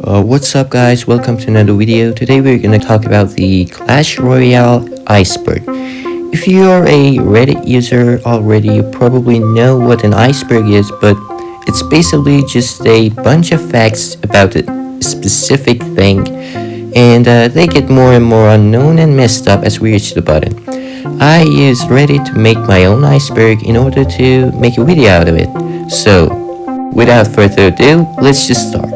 What's up guys, welcome to another video. Today we're gonna talk about the Clash Royale Iceberg. If you are a Reddit user already, you probably know what an iceberg is, but it's basically just a bunch of facts about a specific thing, and they get more and more unknown and messed up as we reach the bottom. I use Reddit to make my own iceberg in order to make a video out of it. So, without further ado, let's just start.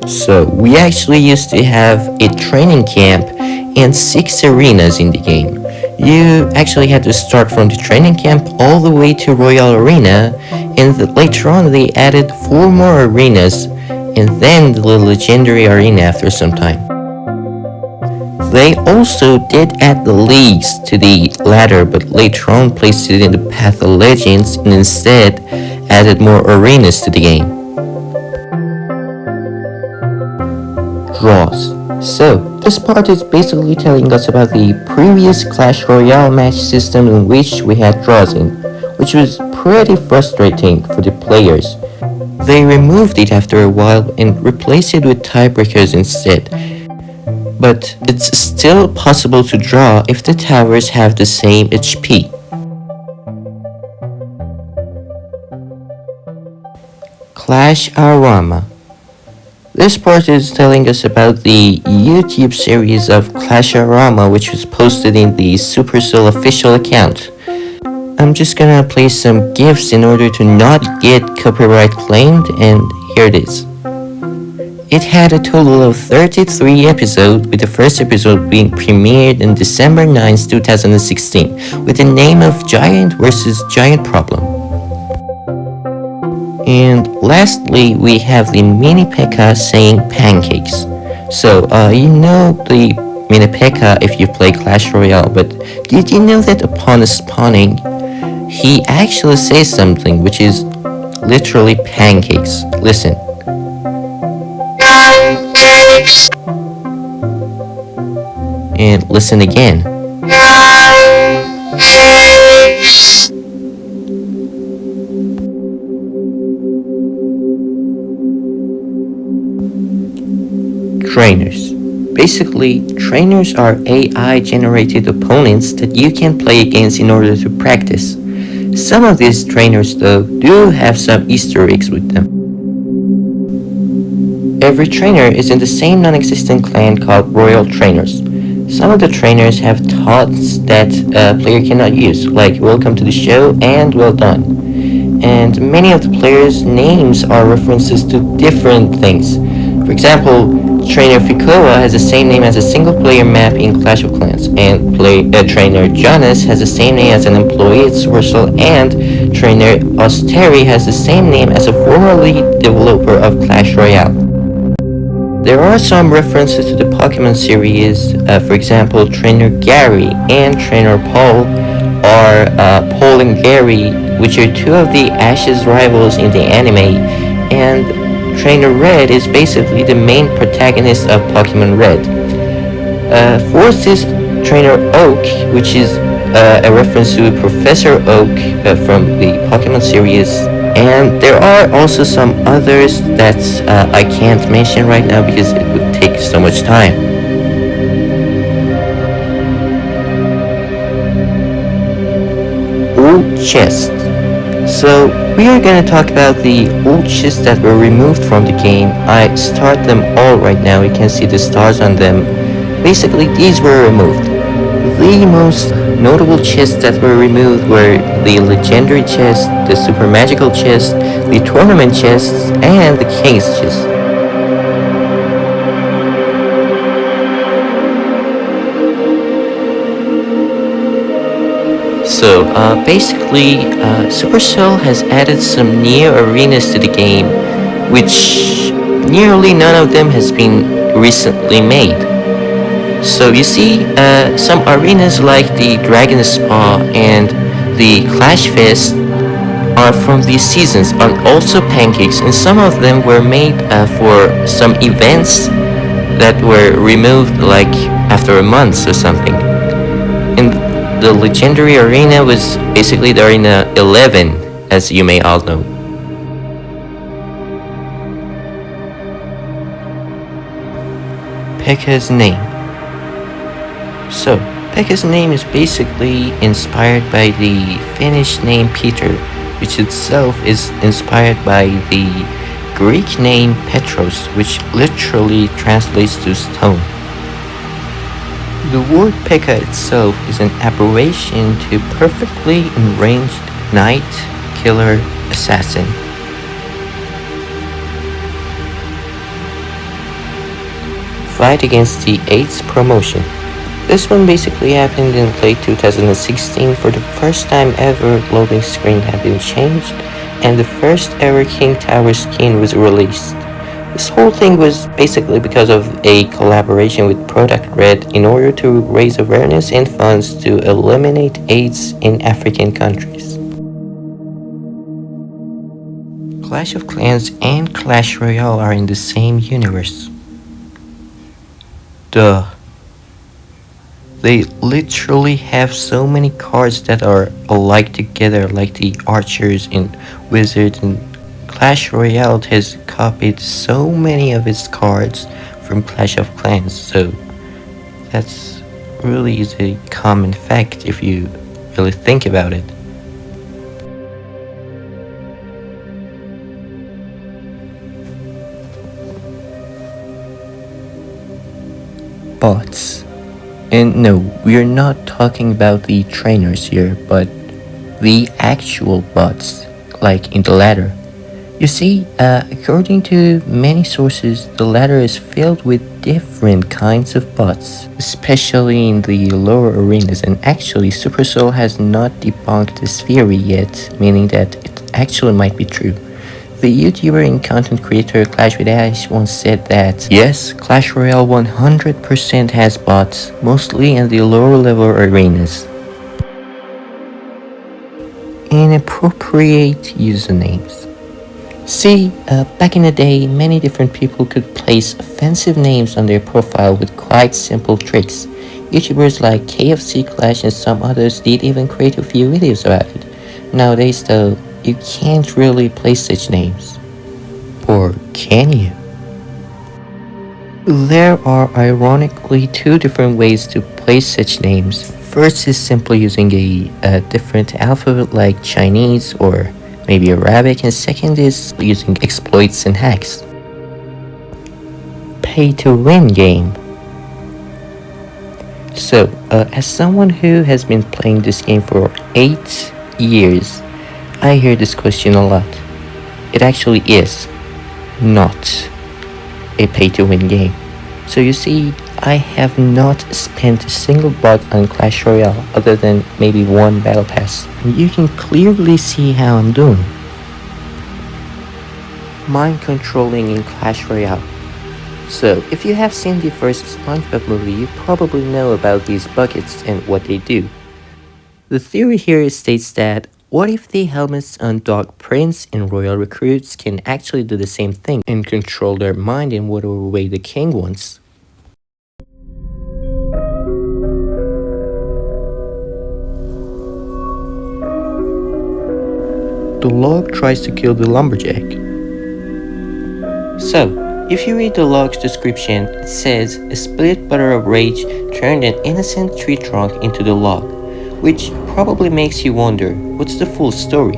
So, we actually used to have a training camp and 6 arenas in the game. You actually had to start from the training camp all the way to Royale Arena, and later on they added 4 more arenas, and then the legendary arena after some time. They also did add the leagues to the ladder, but later on placed it in the Path of Legends and instead added more arenas to the game. Draws. So, this part is basically telling us about the previous Clash Royale match system in which we had draws in, which was pretty frustrating for the players. They removed it after a while and replaced it with tiebreakers instead. But it's still possible to draw if the towers have the same HP. Clash Arama. This part is telling us about the YouTube series of Clash Arama, which was posted in the Supercell official account. I'm just gonna play some GIFs in order to not get copyright claimed, and here it is. It had a total of 33 episodes, with the first episode being premiered on December 9th, 2016, with the name of Giant vs. Giant Problem. And lastly, we have the Mini P.E.K.K.A. saying pancakes. So, you know the Mini P.E.K.K.A. if you play Clash Royale, but did you know that upon spawning, he actually says something which is literally pancakes? Listen. Pancakes. And listen again. Pancakes. Trainers. Basically, trainers are AI-generated opponents that you can play against in order to practice. Some of these trainers, though, do have some Easter eggs with them. Every trainer is in the same non-existent clan called Royal Trainers. Some of the trainers have taunts that a player cannot use, like "Welcome to the show" and "Well done." And many of the players' names are references to different things. For example, Trainer Fikoa has the same name as a single-player map in Clash of Clans, and Trainer Jonas has the same name as an employee at Supercell, and Trainer Austeri has the same name as a former lead developer of Clash Royale. There are some references to the Pokemon series. For example, Trainer Gary and Trainer Paul are Paul and Gary, which are 2 of the Ash's rivals in the anime, and Trainer Red is basically the main protagonist of Pokemon Red. 4th is Trainer Oak, which is a reference to Professor Oak from the Pokemon series. And there are also some others that I can't mention right now because it would take so much time. Old chest. So, we are going to talk about the old chests that were removed from the game. I start them all right now, you can see the stars on them. Basically, these were removed. The most notable chests that were removed were the Legendary chest, the Super Magical chest, the Tournament chests, and the King's chest. So, basically, Supercell has added some new arenas to the game, which nearly none of them has been recently made. So, you see, some arenas like the Dragon Spa and the Clash Fest are from these seasons, and also pancakes, and some of them were made for some events that were removed like after a month or something. And the legendary arena was basically the arena 11, as you may all know. Pekka's name. So, Pekka's name is basically inspired by the Finnish name Peter, which itself is inspired by the Greek name Petros, which literally translates to stone. The word Pekka itself is an abbreviation to perfectly arranged knight, killer, assassin. Fight against the 8th promotion. This one basically happened in late 2016. For the first time ever, loading screen had been changed, and the first ever King Tower skin was released. This whole thing was basically because of a collaboration with Product Red in order to raise awareness and funds to eliminate AIDS in African countries. Clash of Clans and Clash Royale are in the same universe. Duh. They literally have so many cards that are alike together, like the archers and wizards, and Clash Royale has copied so many of its cards from Clash of Clans, so that's really is a common fact if you really think about it. Bots. And no, we are not talking about the trainers here, but the actual bots, like in the ladder. You see, according to many sources, the ladder is filled with different kinds of bots, especially in the lower arenas, and actually Supercell has not debunked this theory yet, meaning that it actually might be true. The YouTuber and content creator Clash with Ash once said that, yes, Clash Royale 100% has bots, mostly in the lower level arenas. Inappropriate usernames. See, back in the day, many different people could place offensive names on their profile with quite simple tricks. YouTubers like KFC Clash and some others did even create a few videos about it. Nowadays though, you can't really place such names. Or can you? There are ironically two different ways to place such names. First is simply using a different alphabet like Chinese or maybe Arabic, and second is using exploits and hacks. Pay to win game. So, as someone who has been playing this game for 8 years, I hear this question a lot. It actually is not a pay-to-win game. So you see, I have not spent a single buck on Clash Royale other than maybe one battle pass. And you can clearly see how I'm doing. Mind controlling in Clash Royale. So, if you have seen the first SpongeBob movie, you probably know about these buckets and what they do. The theory here states that what if the helmets on Dog Prince and Royal Recruits can actually do the same thing and control their mind in whatever way the king wants? The log tries to kill the lumberjack. So, if you read the log's description, it says a split butter of rage turned an innocent tree trunk into the log, which probably makes you wonder, what's the full story?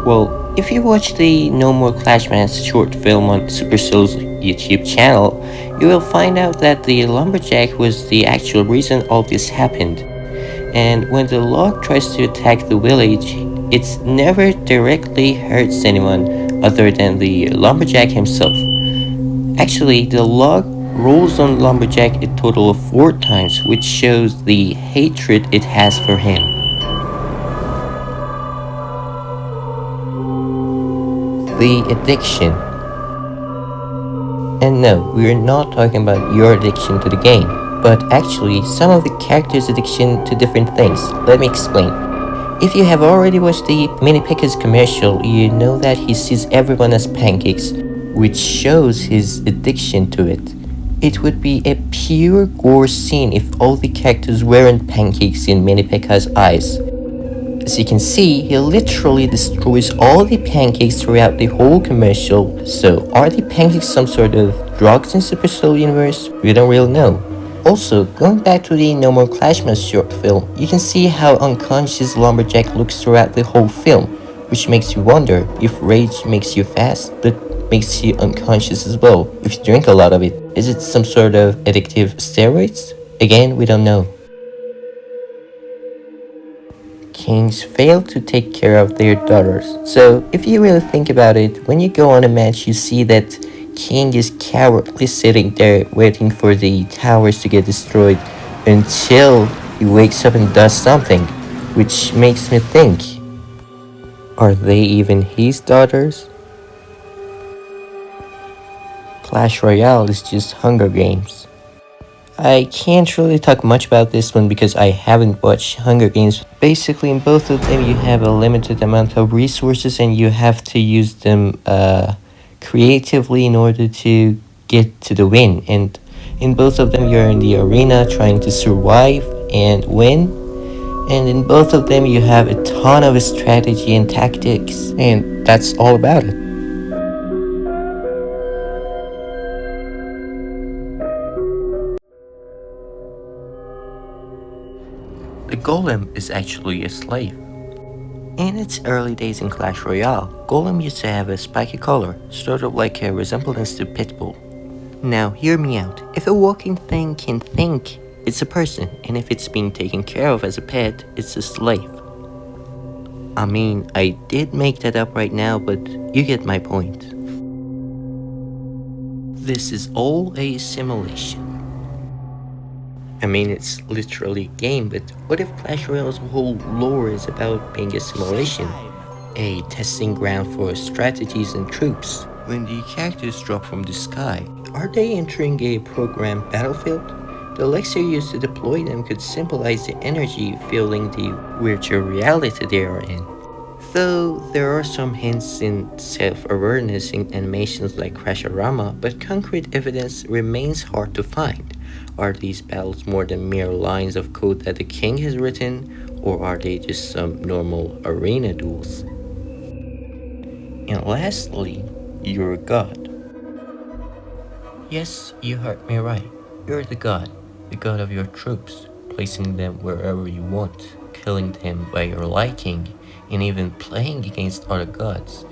Well, if you watch the No More Clashman's short film on Supercell's YouTube channel, you will find out that the lumberjack was the actual reason all this happened. And when the log tries to attack the village, it never directly hurts anyone other than the lumberjack himself. Actually, the log rolls on lumberjack a total of 4 times, which shows the hatred it has for him. The addiction. And no, we are not talking about your addiction to the game, but actually some of the characters' addiction to different things. Let me explain. If you have already watched the Mini Pekka's commercial, you know that he sees everyone as pancakes, which shows his addiction to it. It would be a pure gore scene if all the characters weren't pancakes in Mini Pekka's eyes. As you can see, he literally destroys all the pancakes throughout the whole commercial. So, are the pancakes some sort of drugs in Super Soul Universe? We don't really know. Also, going back to the No More Clashmas short film, you can see how unconscious Lumberjack looks throughout the whole film, which makes you wonder if rage makes you fast, but makes you unconscious as well if you drink a lot of it. Is it some sort of addictive steroids? Again, we don't know. Kings fail to take care of their daughters. So, if you really think about it, when you go on a match, you see that King is cowardly sitting there waiting for the towers to get destroyed until he wakes up and does something, which makes me think, are they even his daughters? Clash Royale is just Hunger Games. I can't really talk much about this one because I haven't watched Hunger Games. Basically, in both of them, you have a limited amount of resources and you have to use them creatively in order to get to the win. And in both of them, you're in the arena trying to survive and win. And in both of them, you have a ton of strategy and tactics. And that's all about it. The golem is actually a slave. In its early days in Clash Royale, Golem used to have a spiky color, sort of like a resemblance to Pitbull. Now hear me out, if a walking thing can think, it's a person, and if it's being taken care of as a pet, it's a slave. I mean, I did make that up right now, but you get my point. This is all a simulation. I mean, it's literally a game, but what if Clash Royale's whole lore is about being a simulation? A testing ground for strategies and troops. When the characters drop from the sky, are they entering a programmed battlefield? The elixir used to deploy them could symbolize the energy fueling the virtual reality they are in. Though there are some hints in self-awareness in animations like Crashorama, but concrete evidence remains hard to find. Are these battles more than mere lines of code that the king has written, or are they just some normal arena duels? And lastly, you're a god. Yes, you heard me right. You're the god of your troops, placing them wherever you want, killing them by your liking, and even playing against other gods.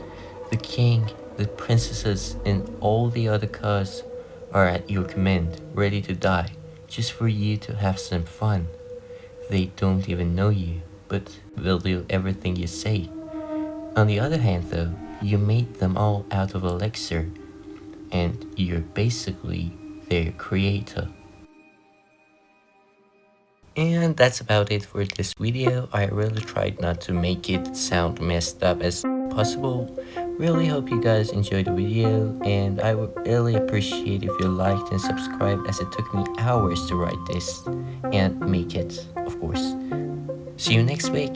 The king, the princesses, and all the other gods are at your command, ready to die, just for you to have some fun. They don't even know you, but will do everything you say. On the other hand though, you made them all out of elixir, and you're basically their creator. And that's about it for this video. I really tried not to make it sound messed up as possible. Really hope you guys enjoyed the video, and I would really appreciate if you liked and subscribed, as it took me hours to write this and make it, of course. See you next week.